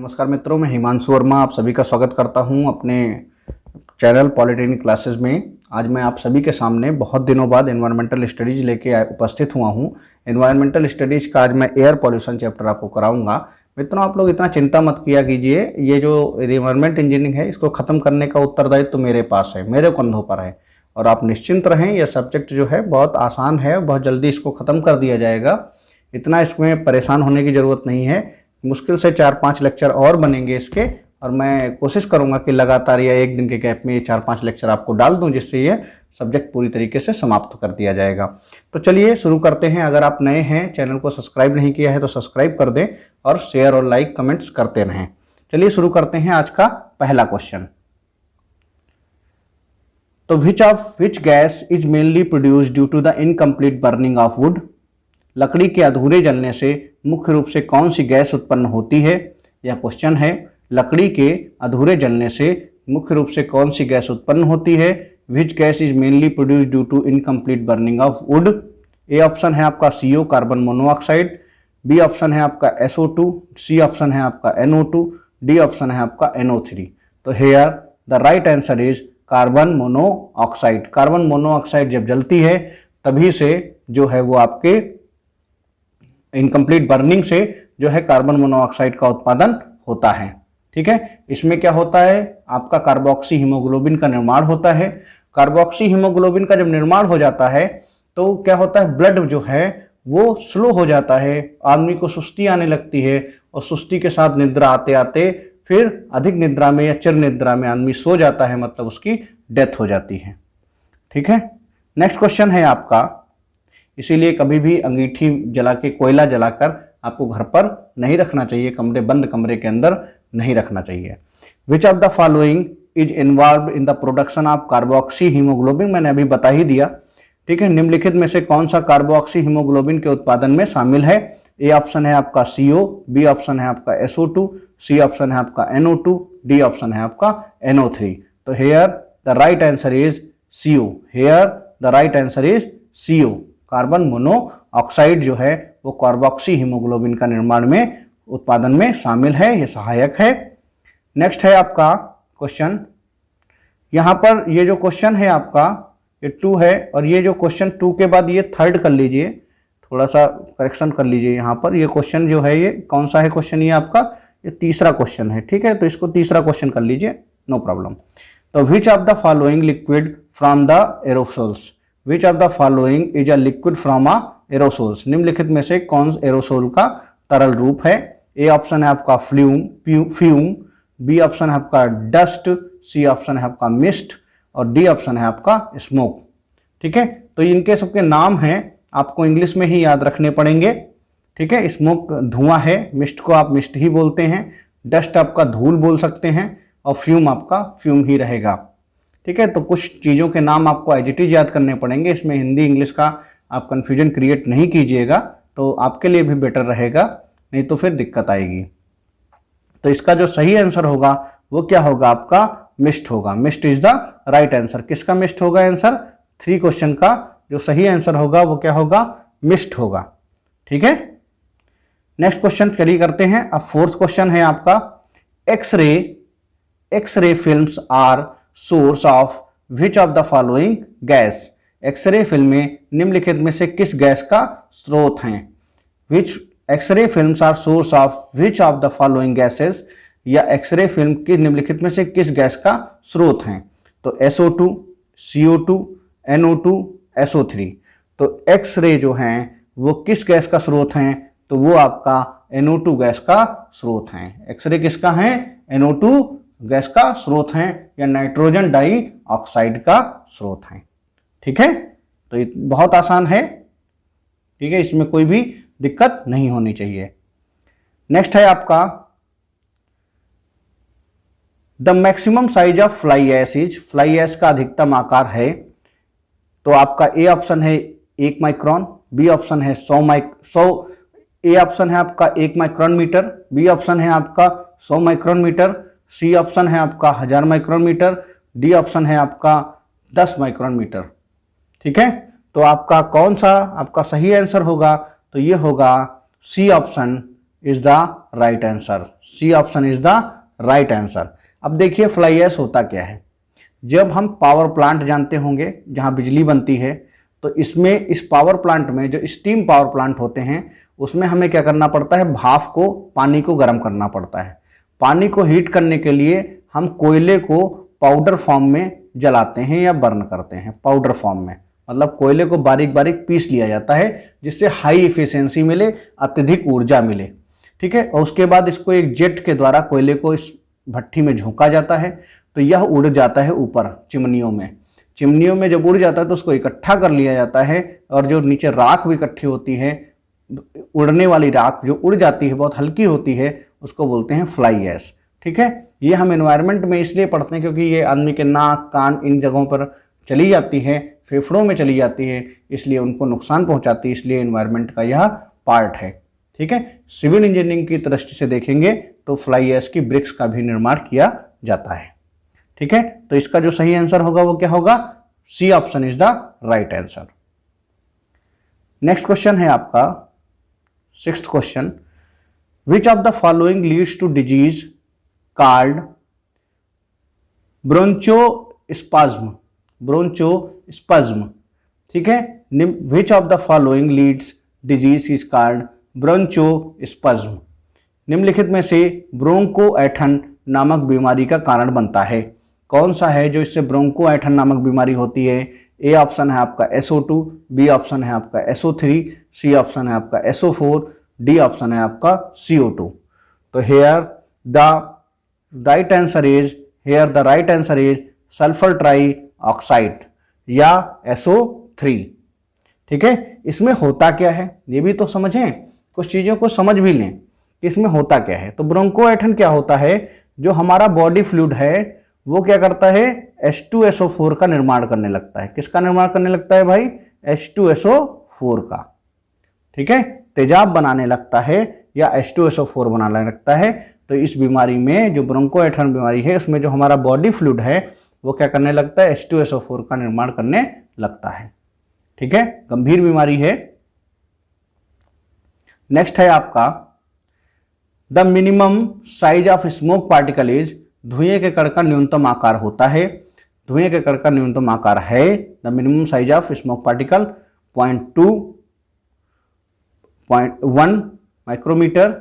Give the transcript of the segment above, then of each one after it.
नमस्कार मित्रों, मैं हिमांशु वर्मा आप सभी का स्वागत करता हूं अपने चैनल पॉलिटेक्निक क्लासेस में। आज मैं आप सभी के सामने बहुत दिनों बाद एनवायरमेंटल स्टडीज लेके उपस्थित हुआ हूं। एनवायरमेंटल स्टडीज का आज मैं एयर पॉल्यूशन चैप्टर आपको कराऊंगा। मित्रों, आप लोग इतना चिंता मत किया कीजिए, ये जो एनवायरमेंट इंजीनियरिंग है इसको ख़त्म करने का उत्तरदायित्व तो मेरे पास है, मेरे कंधों पर है। और आप निश्चिंत रहें, यह सब्जेक्ट जो है बहुत आसान है, बहुत जल्दी इसको ख़त्म कर दिया जाएगा। इतना इसमें परेशान होने की ज़रूरत नहीं है। मुश्किल से 4-5 लेक्चर और बनेंगे इसके, और मैं कोशिश करूंगा कि लगातार या एक दिन के गैप में ये 4-5 लेक्चर आपको डाल दूं, जिससे ये सब्जेक्ट पूरी तरीके से समाप्त कर दिया जाएगा। तो चलिए शुरू करते हैं। अगर आप नए हैं, चैनल को सब्सक्राइब नहीं किया है तो सब्सक्राइब कर दें और शेयर और लाइक कमेंट्स करते रहें। चलिए शुरू करते हैं आज का पहला क्वेश्चन। तो which gas is mainly produced due to the incomplete burning of wood. लकड़ी के अधूरे जलने से मुख्य रूप से कौन सी गैस उत्पन्न होती है? यह क्वेश्चन है। लकड़ी के अधूरे जलने से मुख्य रूप से कौन सी गैस उत्पन्न होती है? Which gas is mainly produced due to incomplete burning of wood. A option है आपका CO carbon monoxide, B option है आपका SO2, सी ऑप्शन है आपका NO2, डी ऑप्शन है आपका NO3। तो here the right answer is carbon monoxide. Carbon monoxide जब जलती है तभी से जो है वो आपके इनकम्प्लीट बर्निंग से जो है कार्बन मोनोऑक्साइड का उत्पादन होता है। ठीक है, इसमें क्या होता है, आपका कार्बोक्सी हीमोग्लोबिन का निर्माण होता है। कार्बोक्सी हीमोग्लोबिन का जब निर्माण हो जाता है तो क्या होता है, ब्लड जो है वो स्लो हो जाता है, आदमी को सुस्ती आने लगती है, और सुस्ती के साथ निद्रा आते आते फिर अधिक निद्रा में या चिर निद्रा में आदमी सो जाता है, मतलब उसकी डेथ हो जाती है। ठीक है, नेक्स्ट क्वेश्चन है आपका। इसीलिए कभी भी अंगीठी जला के, कोयला जलाकर आपको घर पर नहीं रखना चाहिए, बंद कमरे के अंदर नहीं रखना चाहिए। विच of the following is involve in the production of carboxy haemoglobin. मैंने अभी बता ही दिया। ठीक है, निम्नलिखित में से कौन सा कार्बोक्सी हीमोग्लोबिन के उत्पादन में शामिल है? ए ऑप्शन है आपका CO, बी ऑप्शन है आपका SO2, सी ऑप्शन है आपका NO2, डी ऑप्शन है आपका NO3। तो here the right answer is CO। Here the right answer is CO। Carbon monoxide जो है वो कार्बोक्सी हीमोग्लोबिन का निर्माण में, उत्पादन में शामिल है, ये सहायक है। नेक्स्ट है आपका क्वेश्चन। यहाँ पर ये जो क्वेश्चन है आपका ये 2 है, और ये जो क्वेश्चन 2 के बाद ये 3rd कर लीजिए, थोड़ा सा करेक्शन कर लीजिए। यहाँ पर ये क्वेश्चन जो है ये कौन सा है क्वेश्चन, ये आपका ये तीसरा क्वेश्चन है। ठीक है, तो इसको तीसरा क्वेश्चन कर लीजिए, नो प्रॉब्लम। तो विच of the following liquid from the aerosols. Which of the following is a liquid from a aerosols. निम्नलिखित में से कौन एरोसोल का तरल रूप है? ए ऑप्शन है आपका फ्यूम, बी ऑप्शन है आपका डस्ट, सी ऑप्शन है आपका मिस्ट, और डी ऑप्शन है आपका स्मोक। ठीक है, तो इनके सबके नाम हैं, आपको इंग्लिश में ही याद रखने पड़ेंगे। ठीक है, स्मोक धुआं है, मिस्ट को आप मिस्ट ही बोलते हैं, डस्ट आपका धूल बोल सकते हैं, और फ्यूम आपका फ्यूम ही रहेगा। ठीक है, तो कुछ चीज़ों के नाम आपको एज इट इज याद करने पड़ेंगे। इसमें हिंदी इंग्लिश का आप कन्फ्यूजन क्रिएट नहीं कीजिएगा, तो आपके लिए भी बेटर रहेगा, नहीं तो फिर दिक्कत आएगी। तो इसका जो सही आंसर होगा वो क्या होगा, आपका मिस्ट होगा। Mist is the right answer. किसका मिस्ट होगा आंसर? 3 क्वेश्चन का जो सही आंसर होगा वो क्या होगा, मिस्ट होगा। ठीक है, नेक्स्ट क्वेश्चन चलिए करते हैं। अब 4th क्वेश्चन है आपका। X-ray films are source of which of the following gas. X-ray फिल्में निम्नलिखित में से किस गैस का स्रोत हैं? Which x-ray films are source of which of the following gases, या एक्सरे फिल्म की निम्नलिखित में से किस गैस का स्रोत हैं? तो SO2, CO2, NO2, SO3। तो एक्सरे जो हैं वो किस गैस का स्रोत हैं? तो वो आपका NO2 गैस का स्रोत हैं। एक्सरे किसका है? NO2 गैस का स्रोत हैं, या नाइट्रोजन डाइऑक्साइड का स्रोत हैं। ठीक है, तो ये बहुत आसान है। ठीक है, इसमें कोई भी दिक्कत नहीं होनी चाहिए। नेक्स्ट है आपका the maximum size of fly ash is. Fly ash का अधिकतम आकार है, तो आपका ए ऑप्शन है 1 माइक्रोन, बी ऑप्शन है 100 ए ऑप्शन है आपका 1 माइक्रोन मीटर, बी ऑप्शन है आपका 100 माइक्रोन मीटर, सी ऑप्शन है आपका 1000 माइक्रोन मीटर, डी ऑप्शन है आपका 10 माइक्रोन मीटर। ठीक है, तो आपका कौन सा आपका सही आंसर होगा? तो ये होगा सी option is the right answer. C option is the right answer. अब देखिए फ्लाई ऐश होता क्या है। जब हम पावर प्लांट जानते होंगे जहां बिजली बनती है, तो इसमें इस पावर प्लांट में जो स्टीम पावर प्लांट होते हैं उसमें हमें क्या करना पड़ता है, भाप को, पानी को गर्म करना पड़ता है। पानी को हीट करने के लिए हम कोयले को पाउडर फॉर्म में जलाते हैं या बर्न करते हैं। पाउडर फॉर्म में मतलब कोयले को बारीक बारीक पीस लिया जाता है जिससे हाई इफिशियंसी मिले, अत्यधिक ऊर्जा मिले। ठीक है, और उसके बाद इसको एक जेट के द्वारा कोयले को इस भट्टी में झोंका जाता है, तो यह उड़ जाता है ऊपर चिमनियों में। चिमनियों में जब उड़ जाता है तो उसको इकट्ठा कर लिया जाता है, और जो नीचे राख भी इकट्ठी होती है, उड़ने वाली राख जो उड़ जाती है, बहुत हल्की होती है, उसको बोलते हैं फ्लाई ऐश। ठीक है, ये हम एनवायरनमेंट में इसलिए पढ़ते हैं क्योंकि ये आदमी के नाक, कान, इन जगहों पर चली जाती है, फेफड़ों में चली जाती है, इसलिए उनको नुकसान पहुंचाती है, इसलिए एनवायरनमेंट का यह पार्ट है। ठीक है, सिविल इंजीनियरिंग की दृष्टि से देखेंगे तो फ्लाई ऐश की ब्रिक्स का भी निर्माण किया जाता है। ठीक है, तो इसका जो सही आंसर होगा वो क्या होगा, सी option is the right answer. Next question है आपका 6th question, which of the following leads to disease called bronchospasm. Bronchospasm, ठीक है, which of the following leads disease is called bronchospasm. निम्नलिखित में से ब्रोंको ऐठन नामक बीमारी का कारण बनता है। कौन सा है जो इससे ब्रोंको ऐठन नामक बीमारी होती है? ए ऑप्शन है आपका SO2, बी ऑप्शन है आपका SO3, सी ऑप्शन है आपका SO4, डी ऑप्शन है आपका CO2। तो here the right answer is sulphur trioxide या SO3। ठीक है, इसमें होता क्या है ये भी तो समझें, कुछ चीज़ों को समझ भी लें कि इसमें होता क्या है। तो ब्रोंको ऐठन क्या होता है, जो हमारा बॉडी फ्लूइड है वो क्या करता है, H2SO4 का निर्माण करने लगता है। किसका निर्माण करने लगता है भाई? H2SO4 का। ठीक है, तेजाब बनाने लगता है या H2SO4 बनाने लगता है। तो इस बीमारी में, जो ब्रोंको ऐठन बीमारी है, उसमें जो हमारा बॉडी फ्लूइड है वो क्या करने लगता है, H2SO4 का निर्माण करने लगता है। ठीक है, गंभीर बीमारी है। नेक्स्ट है आपका, the minimum size of smoke particle is, धुएं के कण का न्यूनतम आकार होता है। धुएं के कण का न्यूनतम आकार है, the minimum size of smoke particle 0.2, 0.1 micrometre,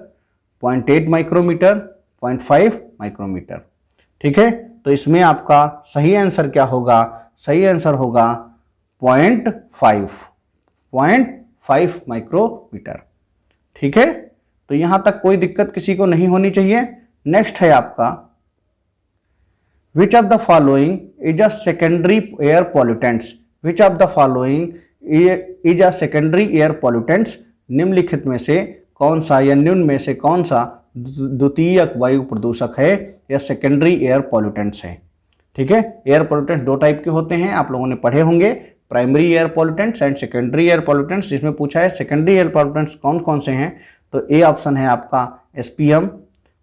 0.8 micrometre, 0.5 micrometre. ठीक है, तो इसमें आपका सही आंसर क्या होगा? सही आंसर होगा 0.5 माइक्रोमीटर। ठीक है, तो यहां तक कोई दिक्कत किसी को नहीं होनी चाहिए। नेक्स्ट है आपका, विच of the following is a secondary air pollutants. Which of the following is a secondary air pollutants. निम्नलिखित में से कौन सा या निम्न में से कौन सा द्वितीयक वायु प्रदूषक है या सेकेंडरी एयर पॉल्यूटेंट्स है? ठीक है, एयर पॉल्यूटेंट्स दो टाइप के होते हैं, आप लोगों ने पढ़े होंगे, primary air pollutants and secondary air pollutants. इसमें पूछा है सेकेंडरी एयर पॉल्यूटेंट्स कौन कौन से हैं, तो ए ऑप्शन है आपका SPM,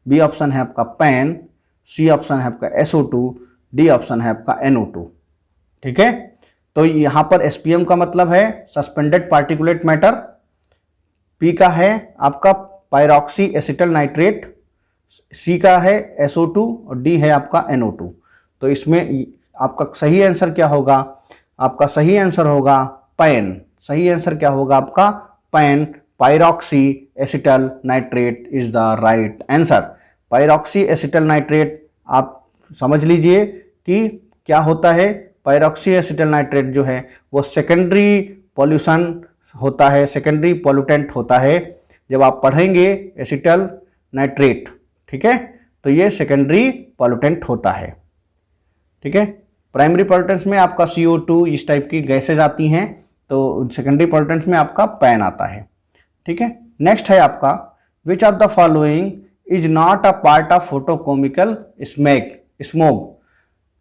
बी ऑप्शन है आपका PAN, सी ऑप्शन है आपका SO2, डी ऑप्शन है आपका NO2। ठीक है, तो यहां पर SPM का मतलब है सस्पेंडेड पार्टिकुलेट मैटर, पी का है आपका पायरॉक्सी एसिटल नाइट्रेट, सी का है SO2 और डी है आपका NO2। तो इसमें आपका सही आंसर क्या होगा? आपका सही आंसर होगा PAN। सही आंसर क्या होगा आपका? PAN, peroxy acetyl nitrate is the right answer. Peroxy acetyl nitrate आप समझ लीजिए कि क्या होता है। पायरॉक्सी एसिटल नाइट्रेट जो है वो सेकेंडरी पॉल्यूशन होता है, सेकेंडरी पॉल्यूटेंट होता है। जब आप पढ़ेंगे एसिटल नाइट्रेट, ठीक है, तो ये सेकेंडरी पॉल्यूटेंट होता है। ठीक है, प्राइमरी पॉल्यूटेंट्स में आपका CO2 इस टाइप की गैसेज आती हैं, तो सेकेंडरी पॉल्यूटेंट्स में आपका PAN आता है। ठीक है, नेक्स्ट है आपका, विच of the following is not a part of photochemical smog.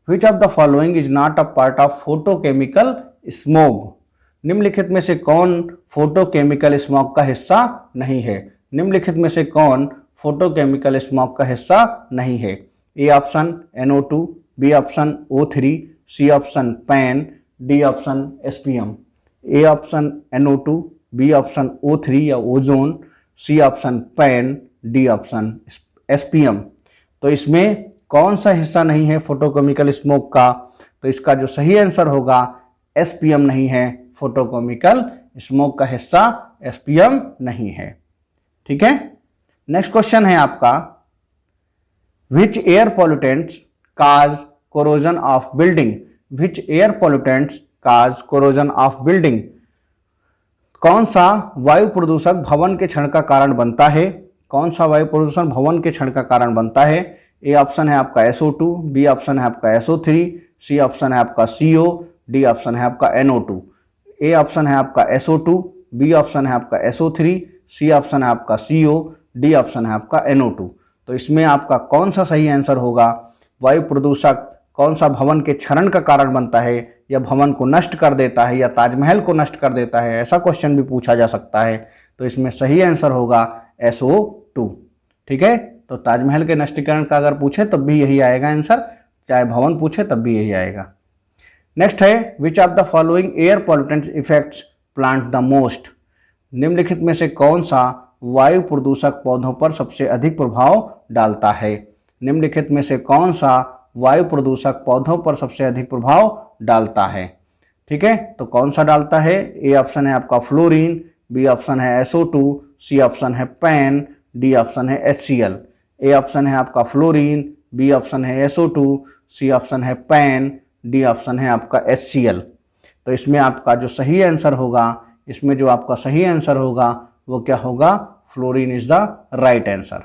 Which of the following is not a part of photochemical smog. निम्नलिखित में से कौन फोटोकेमिकल स्मोग का हिस्सा नहीं है? निम्नलिखित में से कौन फोटोकेमिकल स्मोग का हिस्सा नहीं है? A option NO2, B option O3, C option PAN, D option SPM। A option NO2, B option O3 या ozone, C option PAN, D option SPM. तो इसमें कौन सा हिस्सा नहीं है फोटोकेमिकल स्मोक का? तो इसका जो सही आंसर होगा एसपीएम नहीं है, फोटोकेमिकल स्मोक का हिस्सा एसपीएम नहीं है। ठीक है, नेक्स्ट क्वेश्चन है आपका, which air pollutants cause corrosion of building? Which air pollutants cause corrosion of building? कौन सा वायु प्रदूषक भवन के क्षरण का कारण बनता है? कौन सा वायु प्रदूषण भवन के क्षरण का कारण बनता है? ए ऑप्शन है आपका SO2, बी ऑप्शन है आपका SO3, सी ऑप्शन है आपका CO, डी ऑप्शन है आपका NO2। ए ऑप्शन है आपका SO2, बी ऑप्शन है आपका SO3, सी ऑप्शन है आपका CO, डी ऑप्शन है आपका NO2। तो इसमें आपका कौन सा सही आंसर होगा? वायु प्रदूषक कौन सा भवन के क्षरण का कारण बनता है, या भवन को नष्ट कर देता है, या ताजमहल को नष्ट कर देता है? ऐसा क्वेश्चन भी पूछा जा सकता है। तो इसमें सही आंसर होगा SO2। ठीक है, तो ताजमहल के नष्टीकरण का अगर पूछे तब भी यही आएगा आंसर, चाहे भवन पूछे तब भी यही आएगा। नेक्स्ट है, which of the following air pollutants effects plant the most? निम्नलिखित में से कौन सा वायु प्रदूषक पौधों पर सबसे अधिक प्रभाव डालता है? निम्नलिखित में से कौन सा वायु प्रदूषक पौधों पर सबसे अधिक प्रभाव डालता है? ठीक है, तो कौन सा डालता है? ए ऑप्शन है आपका फ्लोरीन, बी ऑप्शन है SO2, सी ऑप्शन है पैन, डी ऑप्शन है HCl। ए ऑप्शन है आपका फ्लोरीन, बी ऑप्शन है SO2, सी ऑप्शन है पैन, डी ऑप्शन है आपका HCl। तो इसमें आपका जो सही आंसर होगा, इसमें जो आपका सही आंसर होगा वो क्या होगा? Fluorine is the right answer.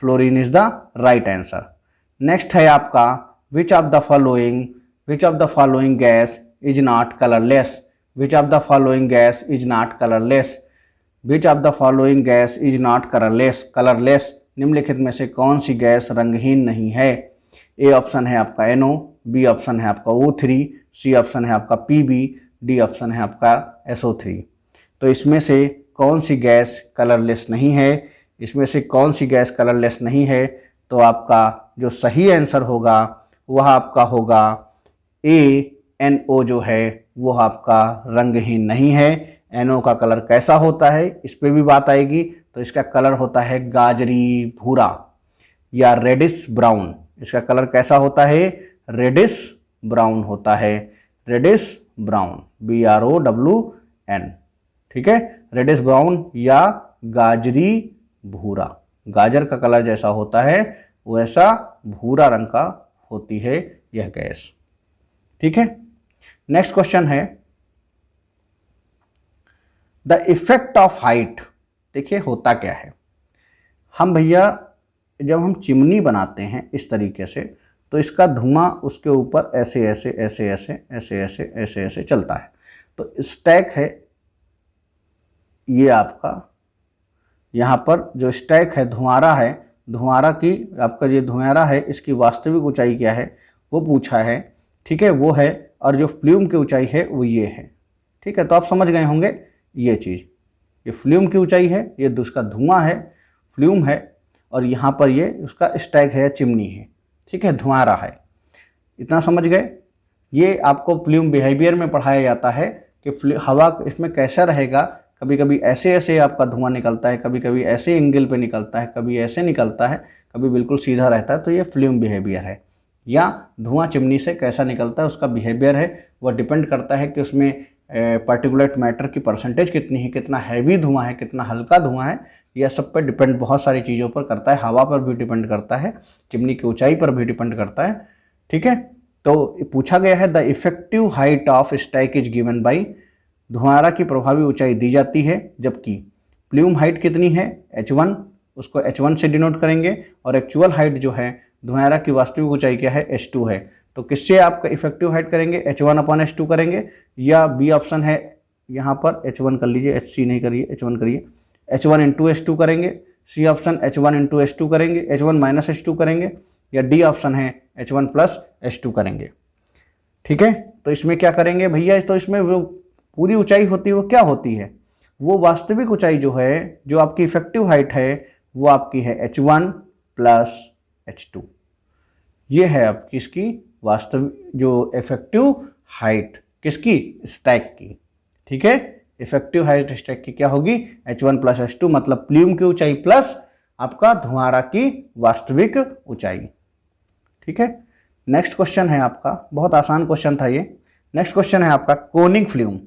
Fluorine is the right answer. Next है आपका, विच of the following gas is not colourless? Which of the following gas is not colourless? Which of the following gas is not colourless? निम्नलिखित में से कौन सी gas रंगहीन नहीं है? A option है आपका NO, बी ऑप्शन है आपका O3, सी ऑप्शन है आपका PB, डी ऑप्शन है आपका SO3। तो इसमें से कौन सी गैस कलरलेस नहीं है? इसमें से कौन सी गैस कलरलेस नहीं है? तो आपका जो सही आंसर होगा वह आपका होगा NO जो है वो आपका रंगहीन नहीं है। NO का कलर कैसा होता है इस पे भी बात आएगी। तो इसका कलर होता है गाजरी भूरा या रेडिश ब्राउन। इसका कलर कैसा होता है? रेडिश ब्राउन होता है, रेडिश ब्राउन, BROWN। ठीक है, रेडिश ब्राउन या गाजरी भूरा। गाजर का कलर जैसा होता है वैसा भूरा रंग का होती है यह गैस। ठीक है, नेक्स्ट क्वेश्चन है, द इफेक्ट ऑफ हाइट। देखिए होता क्या है, हम भैया जब हम चिमनी बनाते हैं इस तरीके से तो इसका धुआं उसके ऊपर ऐसे ऐसे ऐसे ऐसे ऐसे ऐसे ऐसे ऐसे चलता है। तो स्टैक है ये आपका, यहाँ पर जो स्टैक है धुआंरा है, धुआंरा की आपका ये धुआंरा है इसकी वास्तविक ऊंचाई क्या है वो पूछा है। ठीक है, वो है, और जो फ्लूम की ऊंचाई है वो ये है। ठीक है, तो आप समझ गए होंगे ये चीज़, ये फ्लूम की ऊंचाई है, ये उसका धुआं है, फ्लूम है, और यहाँ पर ये उसका स्टैक है, चिमनी है। ठीक है, धुआंरा है। इतना समझ गए। ये आपको फ्लूम बिहेवियर में पढ़ाया जाता है कि हवा इसमें कैसा रहेगा। कभी कभी ऐसे ऐसे आपका धुआं निकलता है, कभी कभी ऐसे एंगल पे निकलता है, कभी ऐसे निकलता है, कभी बिल्कुल सीधा रहता है। तो ये फ्लूम बिहेवियर है, या धुआं चिमनी से कैसा निकलता है उसका बिहेवियर है। वह डिपेंड करता है कि उसमें पार्टिकुलेट मैटर की परसेंटेज कितनी है, कितना हैवी धुआं है, कितना हल्का धुआं है। यह सब पर डिपेंड बहुत सारी चीज़ों पर करता है। हवा पर भी डिपेंड करता है, चिमनी की ऊंचाई पर भी डिपेंड करता है। ठीक है, तो पूछा गया है the effective height of stack is given by. धुआंरा की प्रभावी ऊंचाई दी जाती है, जबकि प्लूम हाइट कितनी है H1, उसको H1 से डिनोट करेंगे, और एक्चुअल हाइट जो है धुआंरा की वास्तविक ऊंचाई क्या है H2 है। तो किससे आपका इफेक्टिव हाइट करेंगे? H1/H2 करेंगे, या बी ऑप्शन है यहाँ पर H1 कर लीजिए, HC नहीं करिए, H1 करिए, H1 × H2 करेंगे, सी ऑप्शन H1 × H2 करेंगे, H1 - H2 करेंगे, या डी ऑप्शन है H1 + H2 करेंगे। ठीक है, तो इसमें क्या करेंगे भैया? तो इसमें वो पूरी ऊंचाई होती है वो क्या होती है? वो वास्तविक ऊंचाई जो है, जो आपकी इफेक्टिव हाइट है वो आपकी है H1 + H2। ये है आपकी इसकी वास्तविक जो इफेक्टिव हाइट किसकी? स्टैक की। ठीक है, इफेक्टिव हाइट स्टैक की क्या होगी? H1 + H2, मतलब प्लूम की ऊंचाई प्लस आपका धुआंरा की वास्तविक ऊंचाई। ठीक है, नेक्स्ट क्वेश्चन है आपका, बहुत आसान क्वेश्चन था ये। नेक्स्ट क्वेश्चन है आपका Koenig flume.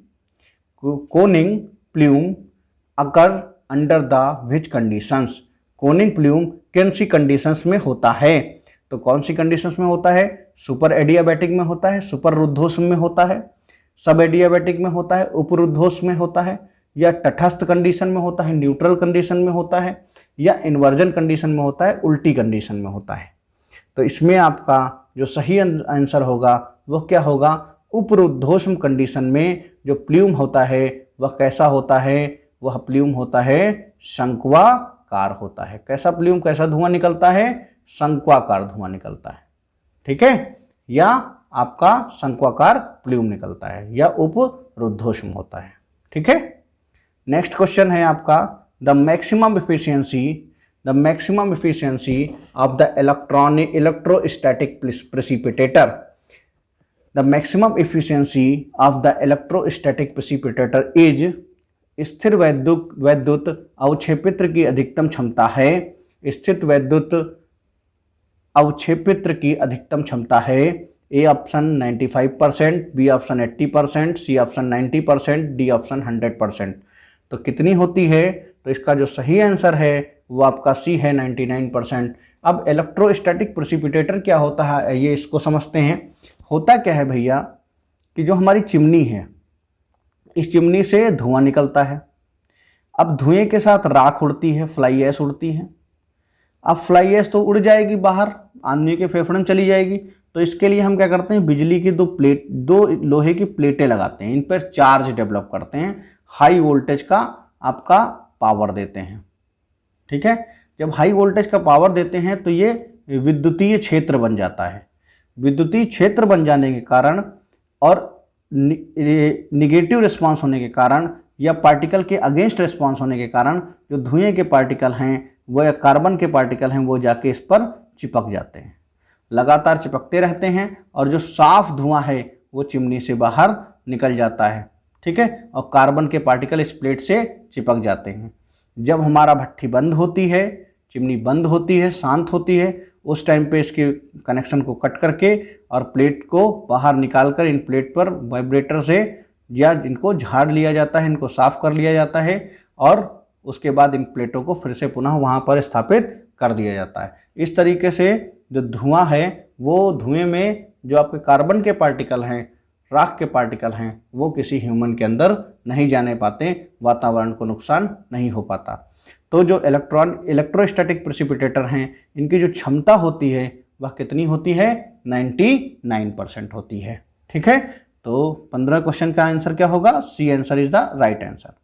Koenig plume occur under the which conditions. Koenig plume किन सी कंडीशंस में होता है? तो कौन सी कंडीशंस में होता है? सुपर एडियाबैटिक में होता है, सुपर रुद्धोष्म में होता है, सब एडियाबैटिक में होता है, उपरुद्धोष्म में होता है, या तटस्थ कंडीशन में होता है, न्यूट्रल कंडीशन में होता है, या इन्वर्जन कंडीशन में होता है, उल्टी कंडीशन में होता है। तो इसमें आपका जो सही आंसर होगा वह क्या होगा? उपरुद्धोष्म कंडीशन में जो प्लूम होता है वह कैसा होता है? वह प्लूम होता है शंक्वाकार होता है। कैसा प्लूम, कैसा धुआं निकलता है? शंक्वाकार धुआं निकलता है। ठीक है, या आपका शंक्वाकार प्लूम निकलता है, या उपरुद्धोष्म होता है। ठीक है, नेक्स्ट क्वेश्चन है आपका the maximum efficiency of the electrostatic precipitator. The maximum efficiency of the electrostatic precipitator is, स्थिर वैद्युत अवक्षेपित्र की अधिकतम क्षमता है। स्थिर वैद्युत अवक्षेपित्र की अधिकतम क्षमता है। A option 95%, B option 80%, C option 90%, D option 100%। तो कितनी होती है? तो इसका जो सही आंसर है वो आपका सी है, 99%। अब इलेक्ट्रोस्टैटिक प्रेसिपिटेटर क्या होता है ये इसको समझते हैं। होता क्या है भैया कि जो हमारी चिमनी है, इस चिमनी से धुआं निकलता है। अब धुएं के साथ राख उड़ती है, फ्लाई ऐश उड़ती है। अब फ्लाई ऐश तो उड़ जाएगी बाहर, आदमी के फेफड़े में चली जाएगी। तो इसके लिए हम क्या करते हैं? बिजली की दो लोहे की प्लेटें लगाते हैं, इन पर चार्ज डेवलप करते हैं, हाई वोल्टेज का आपका पावर देते हैं। ठीक है, जब हाई वोल्टेज का पावर देते हैं तो ये विद्युतीय क्षेत्र बन जाता है। विद्युतीय क्षेत्र बन जाने के कारण और निगेटिव रिस्पांस होने के कारण या पार्टिकल के अगेंस्ट रिस्पांस होने के कारण जो धुएं के पार्टिकल हैं वो, या कार्बन के पार्टिकल हैं, वो जाके इस पर चिपक जाते हैं, लगातार चिपकते रहते हैं, और जो साफ धुआं है वो चिमनी से बाहर निकल जाता है। ठीक है, और कार्बन के पार्टिकल इस प्लेट से चिपक जाते हैं। जब हमारा भट्ठी बंद होती है, चिमनी बंद होती है, शांत होती है, उस टाइम पे इसके कनेक्शन को कट करके और प्लेट को बाहर निकालकर इन प्लेट पर वाइब्रेटर से या इनको झाड़ लिया जाता है, इनको साफ कर लिया जाता है, और उसके बाद इन प्लेटों को फिर से पुनः वहाँ पर स्थापित कर दिया जाता है। इस तरीके से जो धुआं है वो धुएं में जो आपके कार्बन के पार्टिकल हैं, राख के पार्टिकल हैं, वो किसी ह्यूमन के अंदर नहीं जाने पाते, वातावरण को नुकसान नहीं हो पाता। तो जो इलेक्ट्रोस्टैटिक प्रेसिपिटेटर हैं, इनकी जो क्षमता होती है वह कितनी होती है? 99% होती है। ठीक है, तो 15 क्वेश्चन का आंसर क्या होगा? C answer is the right answer.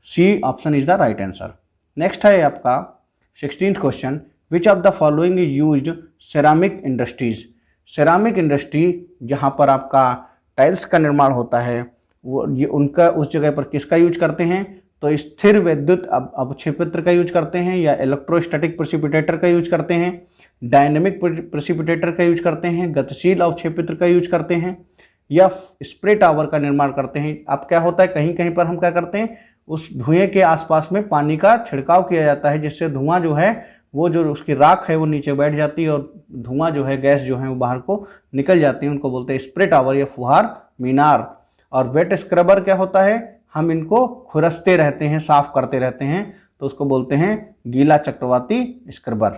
C option is the right answer. Next है आपका 16th question, which of the following is used ceramic industries. Ceramic industry जहाँ पर आपका टाइल्स का निर्माण होता है, वो ये उनका उस जगह पर किसका यूज करते हैं? तो स्थिर वैद्युत अवक्षेपित्र का यूज करते हैं, या इलेक्ट्रोस्टैटिक प्रेसिपिटेटर का यूज करते हैं, डायनेमिक प्रेसिपिटेटर का यूज करते हैं, गतिशील अवक्षेपित्र का यूज करते हैं, या स्प्रे टावर का निर्माण करते हैं। अब क्या होता है, कहीं कहीं पर हम क्या करते हैं, उस धुएं के आसपास में पानी का छिड़काव किया जाता है, जिससे धुआं जो है वो जो उसकी राख है वो नीचे बैठ जाती है, और धुआं जो है, गैस जो है वो बाहर को निकल जाती है। उनको बोलते हैं स्प्रे टावर या फुहार मीनार। और वेट स्क्रबर क्या होता है? हम इनको खुरसते रहते हैं, साफ करते रहते हैं, तो उसको बोलते हैं गीला चक्रवाती स्क्रबर।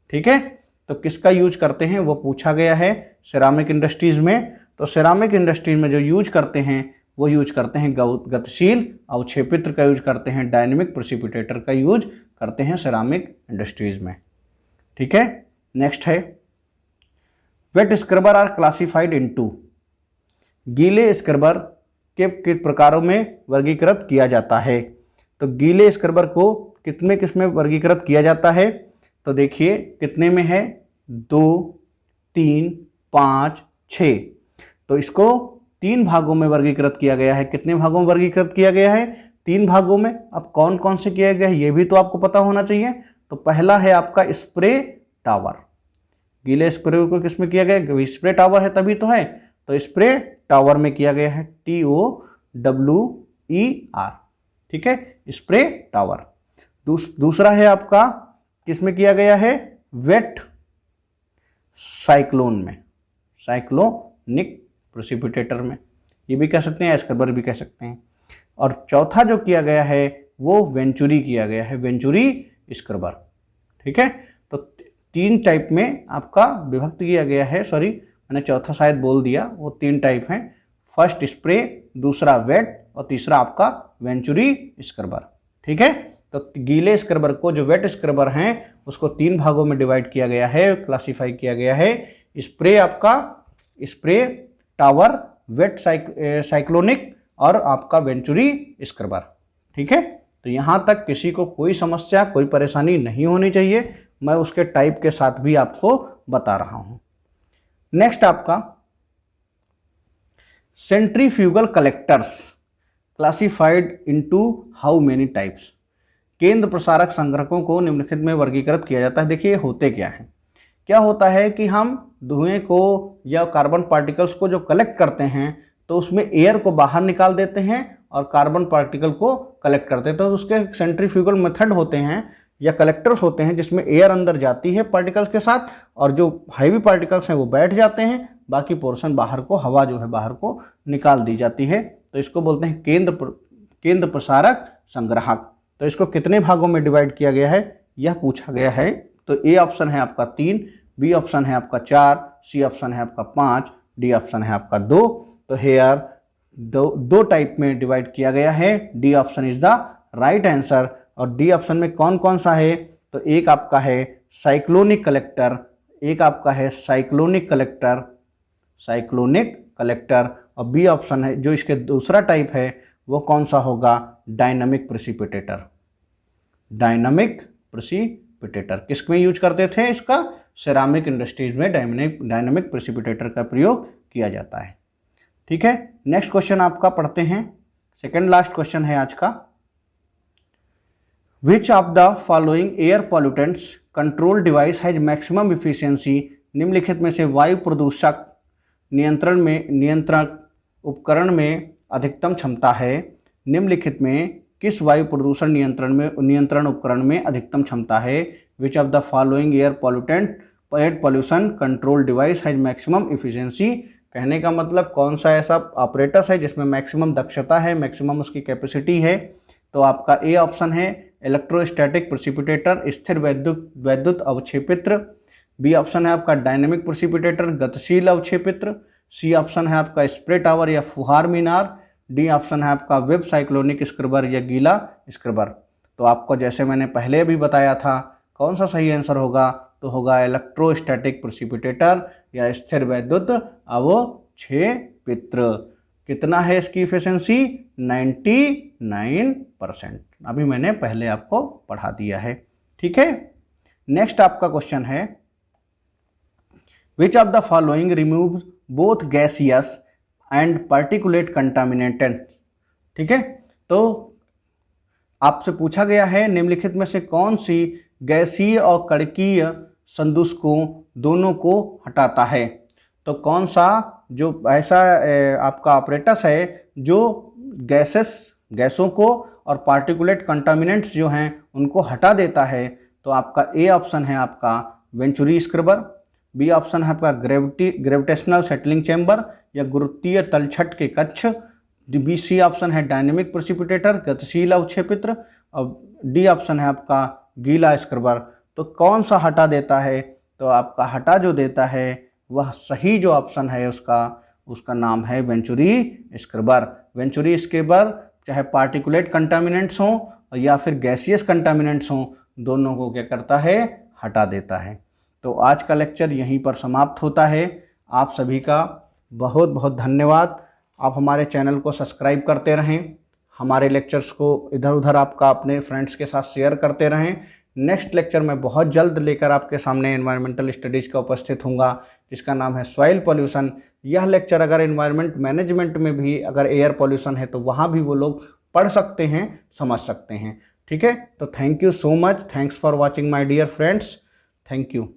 ठीक है, तो किसका यूज करते हैं वो पूछा गया है सिरामिक इंडस्ट्रीज में। तो सिरामिक इंडस्ट्रीज में जो यूज करते हैं वो यूज करते हैं गतिशील अवक्षेपित्र का यूज करते हैं, डायनेमिक प्रेसिपिटेटर का यूज करते हैं सिरामिक इंडस्ट्रीज में। ठीक है, नेक्स्ट है wet scrubber are classified into. गीले स्क्रबर के प्रकारों में वर्गीकृत किया जाता है। तो गीले स्क्रबर को कितने किस्में वर्गीकृत किया जाता है? तो देखिए कितने में है, 2, 3, 5, 6। तो इसको 3 भागों में वर्गीकृत किया गया है। कितने भागों में वर्गीकृत किया गया है? 3 भागों में। अब कौन कौन से किया गया है ये भी तो आपको पता होना चाहिए। तो पहला है आपका स्प्रे टावर। गीले स्प्रे को किसमें किया गया? स्प्रे टावर है तभी तो है, तो स्प्रे टावर में किया गया है, TOWER। ठीक है, स्प्रे टावर। दूसरा है आपका किसमें किया गया है? वेट साइक्लोन में, साइक्लोनिक प्रेसिपिटेटर में, ये भी कह सकते हैं, एस्कर्बर भी कह सकते हैं। और चौथा जो किया गया है वो वेंचुरी किया गया है, वेंचुरी स्कर्बर। ठीक है, तो 3 टाइप में आपका विभक्त किया गया है, सॉरी मैंने चौथा शायद बोल दिया, वो 3 टाइप हैं, फर्स्ट स्प्रे, दूसरा वेट और तीसरा आपका वेंचुरी स्कर्बर। ठीक है, तो गीले स्क्रबर को, जो वेट स्क्रबर हैं, उसको 3 भागों में डिवाइड किया गया है, क्लासिफाई किया गया है। स्प्रे आपका, स्प्रे टावर, वेट साइक्लोनिक और आपका वेंचुरी स्क्रबर। ठीक है, तो यहाँ तक किसी को कोई समस्या, कोई परेशानी नहीं होनी चाहिए, मैं उसके टाइप के साथ भी आपको बता रहा हूँ। नेक्स्ट आपका centrifugal collectors classified into how many types. केंद्र प्रसारक संग्रहकों को निम्नलिखित में वर्गीकृत किया जाता है। देखिए होते क्या है, क्या होता है कि हम धुएं को या कार्बन पार्टिकल्स को जो कलेक्ट करते हैं तो उसमें एयर को बाहर निकाल देते हैं और कार्बन पार्टिकल को कलेक्ट करते हैं। तो उसके सेंट्रीफ्यूगल मेथड होते हैं या कलेक्टर्स होते हैं जिसमें एयर अंदर जाती है पार्टिकल्स के साथ और जो हैवी पार्टिकल्स हैं वो बैठ जाते हैं, बाकी पोर्शन बाहर को, हवा जो है बाहर को निकाल दी जाती है। तो इसको बोलते हैं केंद्र प्रसारक संग्राहक। तो इसको कितने भागों में डिवाइड किया गया है यह पूछा गया है। तो ए ऑप्शन है आपका 3, बी ऑप्शन है आपका 4, सी ऑप्शन है आपका 5, डी ऑप्शन है आपका 2। तो हेयर दो टाइप में डिवाइड किया गया है। D option is the right answer. और डी ऑप्शन में कौन कौन सा है? तो एक आपका है साइक्लोनिक कलेक्टर, एक आपका है साइक्लोनिक कलेक्टर और बी ऑप्शन है जो इसके दूसरा टाइप है वो कौन सा होगा? Dynamic precipitator. डायनामिक प्रेसिपिटेटर किस में यूज करते थे इसका? सिरामिक इंडस्ट्रीज में डायनामिक प्रेसिपिटेटर का प्रयोग किया जाता है। ठीक है, नेक्स्ट क्वेश्चन आपका पढ़ते हैं। सेकंड लास्ट क्वेश्चन है आज का। विच of the following air pollutants control device has maximum efficiency. निम्नलिखित में से वायु प्रदूषक नियंत्रण उपकरण में अधिकतम क्षमता है। निम्नलिखित में किस वायु प्रदूषण नियंत्रण उपकरण में अधिकतम क्षमता है? Which of the following air pollution control device has maximum efficiency. कहने का मतलब कौन सा ऐसा ऑपरेटस है जिसमें मैक्सिमम दक्षता है, मैक्सिमम उसकी कैपेसिटी है? तो आपका ए ऑप्शन है इलेक्ट्रोस्टैटिक प्रेसिपिटेटर, स्थिर वैद्युत अवक्षेपित्र। बी ऑप्शन है आपका डायनेमिक प्रेसिपिटेटर, गतिशील अवक्षेपित्र। सी ऑप्शन है आपका स्प्रे टावर या फुहार मीनार। डी ऑप्शन है आपका वेब साइक्लोनिक स्क्रबर या गीला स्क्रबर। तो आपको जैसे मैंने पहले भी बताया था कौन सा सही आंसर होगा? तो होगा इलेक्ट्रोस्टैटिक प्रेसिपिटेटर या स्थिर वैद्युत अवक्षेपित्र। कितना है इसकी इफिशिएंसी? 99%। अभी मैंने पहले आपको पढ़ा दिया है। ठीक है, नेक्स्ट आपका क्वेश्चन है which of the following remove both gaseous and particulate contaminant. ठीक है, तो आपसे पूछा गया है निम्नलिखित में से कौन सी गैसीय और कणकीय संदूषकों दोनों को हटाता है। तो कौन सा जो ऐसा आपका ऑपरेटस है जो गैसों को और पार्टिकुलेट कंटामिनेंट्स जो हैं उनको हटा देता है? तो आपका ए ऑप्शन है आपका वेंचुरी स्क्रबर। बी ऑप्शन है आपका ग्रेविटेशनल सेटलिंग चैम्बर या गुरुत्वीय तलछट के कक्ष। बी सी ऑप्शन है डायनेमिक प्रेसिपिटेटर, गतिशील अवक्षेपित्र। और डी ऑप्शन है आपका गीला स्क्रबर। तो कौन सा हटा देता है? तो आपका हटा जो देता है वह सही जो ऑप्शन है उसका नाम है वेंचुरी स्क्रबर। वेंचुरी स्क्रबर चाहे पार्टिकुलेट कंटामिनेंट्स हों या फिर गैसियस कंटामिनेंट्स हों, दोनों को क्या करता है? हटा देता है। तो आज का लेक्चर यहीं पर समाप्त होता है। आप सभी का बहुत बहुत धन्यवाद। आप हमारे चैनल को सब्सक्राइब करते रहें, हमारे लेक्चर्स को इधर उधर आपका अपने फ्रेंड्स के साथ शेयर करते रहें। नेक्स्ट लेक्चर मैं बहुत जल्द लेकर आपके सामने एनवायरमेंटल स्टडीज़ का उपस्थित होऊंगा जिसका नाम है सॉइल पॉल्यूशन। यह लेक्चर अगर एनवायरमेंट मैनेजमेंट में भी अगर एयर पॉल्यूशन है तो वहाँ भी वो लोग पढ़ सकते हैं, समझ सकते हैं। ठीक है, तो thank you so much. Thanks for watching my dear friends. Thank you.